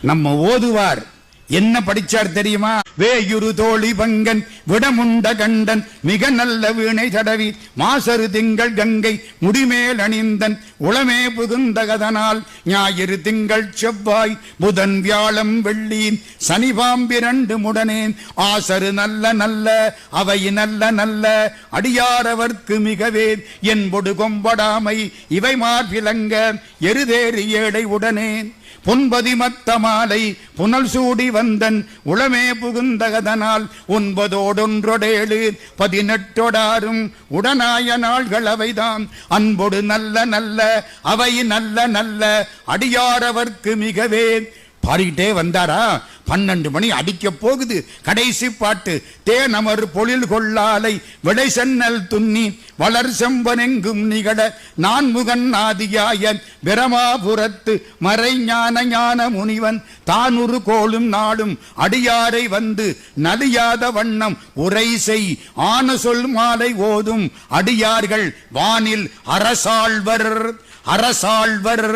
நம்ம ஓதுவார் என்ன படிச்சார் தெரியுமா? வேயுரு தோழி பங்கன் விடமுண்ட கண்டன் மிக நல்ல வீணை தடவி மாசரு திங்கள் கங்கை முடிமேல் அணிந்தன் உளமே புகுந்தகதனால் ஞாயிறு திங்கள் செவ்வாய் புதன் வியாழம் வெள்ளி சனிபாம்பிரண்டு முடனேன் ஆசரு நல்ல நல்ல அவை நல்ல நல்ல அடியாரவர்க்கு மிகவே என்பொடு கொம்படாமை இவை மார்பிலங்க எருதேறி ஏடை உடனேன் பொன்பதி மத்த மாலை புனல் சூடி வந்தன் உளமே புகுந்தகதனால் 9 18 உடனாய நாள்கள் அவைதான் அன்பொடு நல்ல நல்ல அவை நல்ல நல்ல அடியாரவர்க்கு மிகவே பாடிக்கிட்டே வந்தாரா. 12 மணி அடிக்க போகுது. கடைசி பாட்டு தேனமர் பொழில் கொள்ளாலை விடை சென்னல் துண்ணி வளர் செம்பனெங்கும் நிகழ நான்முகன் ஆதியாய பிரமாபுரத்து மறை ஞான ஞான முனிவன் தானுரு கோளும் நாளும் அடியாரை வந்து நலியாத வண்ணம் உரை செய் ஆன சொல் மாலை ஓதும் அடியார்கள் வானில் அரசாழ்வர் அரசாழ்வர்.